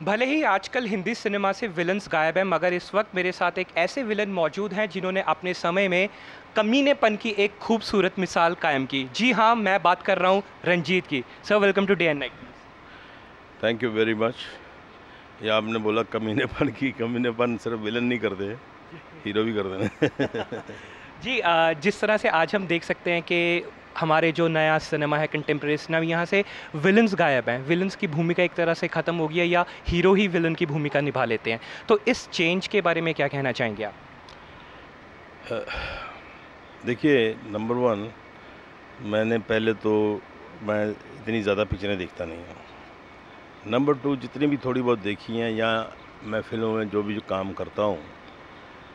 भले ही आजकल हिंदी सिनेमा से विलन्स गायब हैं, मगर इस वक्त मेरे साथ एक ऐसे विलन मौजूद हैं जिन्होंने अपने समय में कमीनेपन की एक खूबसूरत मिसाल कायम की। जी हाँ, मैं बात कर रहा हूँ रंजीत की। Sir, welcome to day and night. Thank you very much. ये आपने बोला कमीनेपन की, कमीनेपन सिर्फ विलन नहीं करते, हीरो भी करते हैं। जी, जिस तरह से आज हम देख सकते हैं कि हमारे जो नया सिनेमा है कंटेम्प्रेरी सिनेमा, यहाँ से विलन्स गायब हैं। विलन्स की भूमिका एक तरह से ख़त्म हो गई है या हीरो ही विलन की भूमिका निभा लेते हैं। तो इस चेंज के बारे में क्या कहना चाहेंगे आप? देखिए, नंबर वन, मैंने पहले तो मैं इतनी ज़्यादा पिक्चरें देखता नहीं हूँ। नंबर टू, जितनी भी थोड़ी बहुत देखी हैं या मैं फिल्मों में जो काम करता हूँ,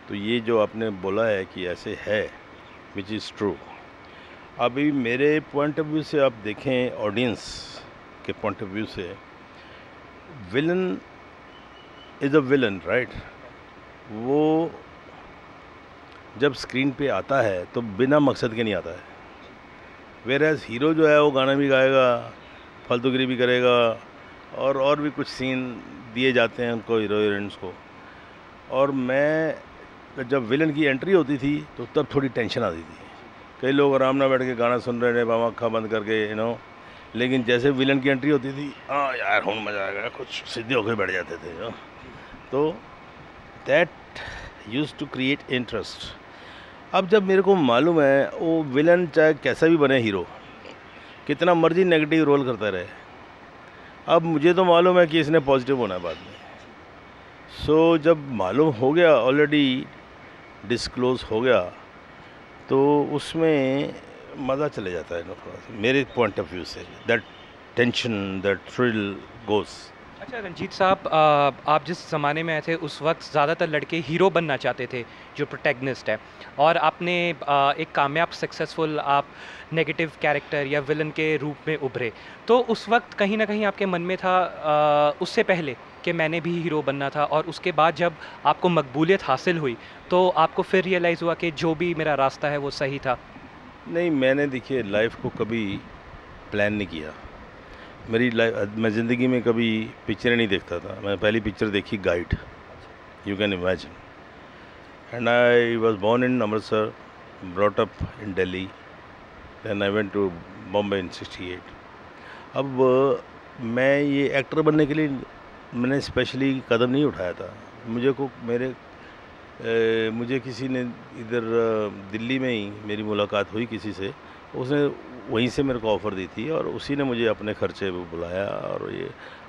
तो ये जो आपने बोला है कि ऐसे है, विच इज़ ट्रू। अभी मेरे पॉइंट ऑफ व्यू से आप देखें, ऑडियंस के पॉइंट ऑफ व्यू से, villain is a villain, right? वो जब स्क्रीन पे आता है तो बिना मकसद के नहीं आता है। वेयर एज हीरो जो है वो गाना भी गाएगा, फालतूगिरी भी करेगा, और भी कुछ सीन दिए जाते हैं उनको, हीरो हीरोइंस को। और मैं जब विलन की एंट्री होती थी तो तब थोड़ी टेंशन आती थी। कई लोग आराम ना बैठ के गाना सुन रहे हैं, बाबा आँखें बंद करके, लेकिन जैसे विलन की एंट्री होती थी, हाँ यार हूँ मज़ा आएगा, कुछ सीधे होकर बैठ जाते थे। तो that use to create interest. अब जब मेरे को मालूम है वो विलन चाहे कैसा भी बने, हीरो कितना मर्जी नेगेटिव रोल करता रहे, अब मुझे तो मालूम है कि इसने पॉजिटिव होना है बाद में। सो जब मालूम हो गया, ऑलरेडी डिस्क्लोज हो गया, तो उसमें मज़ा चले जाता है ना थोड़ा सा, मेरे पॉइंट ऑफ व्यू से। दैट टेंशन, दैट थ्रिल गोस। अच्छा रंजीत साहब, आप जिस ज़माने में आए थे उस वक्त ज़्यादातर लड़के हीरो बनना चाहते थे, जो प्रोटैगनिस्ट है, और आपने एक कामयाब सक्सेसफुल आप नेगेटिव कैरेक्टर या विलन के रूप में उभरे। तो उस वक्त कहीं ना कहीं आपके मन में था, उससे पहले, कि मैंने भी हीरो बनना था, और उसके बाद जब आपको मकबूलियत हासिल हुई तो आपको फिर रियलाइज़ हुआ कि जो भी मेरा रास्ता है वो सही था? नहीं, मैंने देखिए लाइफ को कभी प्लान नहीं किया। मेरी लाइफ, मैं ज़िंदगी में कभी पिक्चरें नहीं देखता था। मैं पहली पिक्चर देखी Guide, you can imagine. And I was born in Amritsar, brought up in Delhi, then I went to Bombay in 68। अब मैं ये एक्टर बनने के लिए मैंने स्पेशली कदम नहीं उठाया था। मुझे किसी ने इधर दिल्ली में ही मेरी मुलाकात हुई किसी से, उसने वहीं से मेरे को ऑफ़र दी थी और उसी ने मुझे अपने खर्चे पे बुलाया।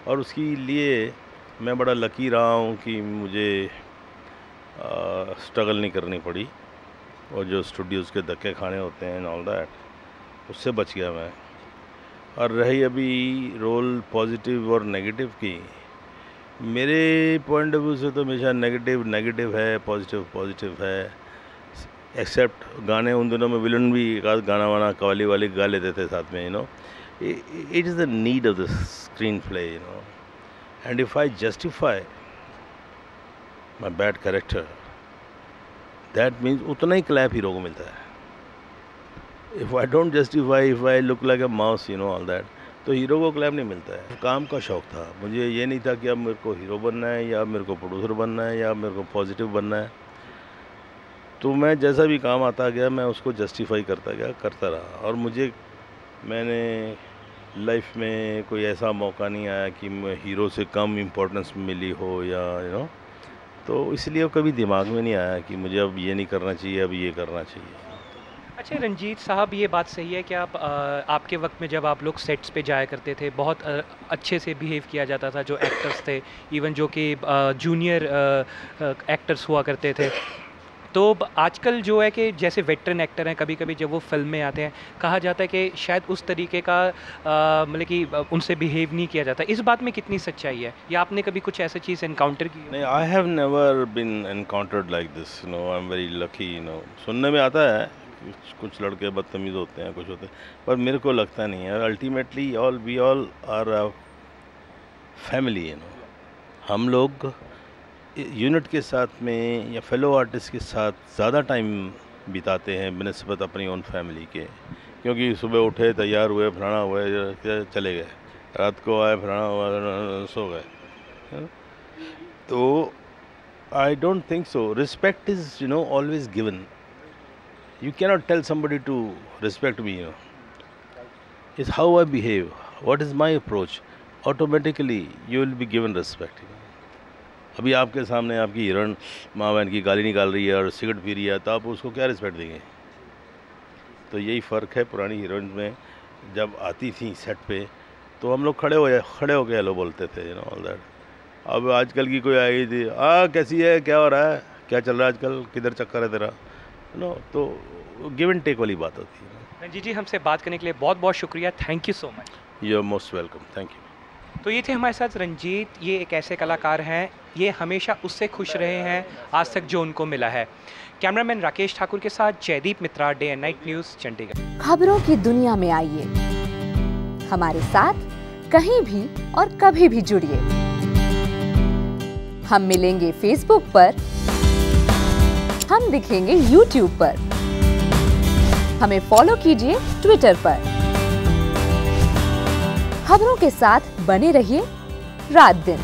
और उसके लिए मैं बड़ा लकी रहा हूँ कि मुझे स्ट्रगल नहीं करनी पड़ी, और जो स्टूडियोज़ के धक्के खाने होते हैं एंड ऑल दैट, उससे बच गया मैं। और रही अभी रोल पॉजिटिव और नेगेटिव की, मेरे पॉइंट ऑफ व्यू से तो हमेशा नेगेटिव नेगेटिव है, पॉजिटिव पॉजिटिव है। एक्सेप्ट गाने, उन दिनों में विलन भी एक आध गाना वाना कव्वाली वाली गा लेते थे साथ में, it is the need of the screen play, and if I justify my bad character, that means उतना ही क्लैप हीरो को मिलता है। If I don't justify, if I look like a mouse, all that, तो hero को clap नहीं मिलता है। काम का शौक था मुझे, ये नहीं था कि अब मेरे को हीरो बनना है या मेरे को प्रोड्यूसर बनना है या मेरे को पॉजिटिव बनना है। तो मैं जैसा भी काम आता गया मैं उसको जस्टिफाई करता गया, करता रहा। और मैंने लाइफ में कोई ऐसा मौका नहीं आया कि मैं हीरो से कम इम्पोर्टेंस मिली हो, या तो इसलिए वो कभी दिमाग में नहीं आया कि मुझे अब ये नहीं करना चाहिए, अब ये करना चाहिए। अच्छा रंजीत साहब, ये बात सही है कि आपके वक्त में जब आप लोग सेट्स पे जाया करते थे, बहुत अच्छे से बिहेव किया जाता था जो एक्टर्स थे, इवन जो कि जूनियर एक्टर्स हुआ करते थे। तो आजकल जो है कि जैसे वेटरन एक्टर हैं, कभी कभी जब वो फिल्म में आते हैं, कहा जाता है कि शायद उस तरीके का मतलब कि उनसे बिहेव नहीं किया जाता। इस बात में कितनी सच्चाई है, या आपने कभी कुछ ऐसी चीज़ एनकाउंटर की हो? नहीं, I have never been encountered like this, I am very lucky. सुनने में आता है कुछ लड़के बदतमीज़ होते हैं, कुछ होते हैं, पर मेरे को लगता नहीं है। Ultimately we all are a family, हम लोग यूनिट के साथ में या फेलो आर्टिस्ट के साथ ज़्यादा टाइम बिताते हैं बनिस्बत अपनी ओन फैमिली के। क्योंकि सुबह उठे, तैयार हुए, फलाना हुए, चले गए, रात को आए, फलाना हुआ, सो गए। है ना? तो I don't think so. Respect is, always given. You cannot tell somebody to respect me. It's how I behave. What is my approach? Automatically, you will be given respect. अभी आपके सामने आपकी हिरण माँ बहन की गाली निकाल रही है और सिगरेट पी रही है, तो आप उसको क्या रिस्पेक्ट देंगे? तो यही फ़र्क है। पुरानी हीरोइन में जब आती थी सेट पे, तो हम लोग खड़े हो के हेलो बोलते थे, ऑल दैट। अब आजकल की कोई आई थी, कैसी है, क्या हो रहा है, क्या चल रहा है आजकल, किधर चक्कर है तेरा, तो गिव एंड टेक वाली बात होती है। रंजीत जी, हमसे बात करने के लिए बहुत बहुत शुक्रिया, thank you so much. You are most welcome, thank you. तो ये थे हमारे साथ रंजीत। ये एक ऐसे कलाकार हैं, ये हमेशा उससे खुश रहे हैं आज तक जो उनको मिला है। कैमरामैन राकेश ठाकुर के साथ Jaideep Mitra, Day and Night News, Chandigarh. खबरों की दुनिया में आइए, हमारे साथ कहीं भी और कभी भी जुड़िए। हम मिलेंगे फेसबुक पर, हम दिखेंगे यूट्यूब पर, हमें फॉलो कीजिए ट्विटर पर। खबरों के साथ बने रहिए रात दिन।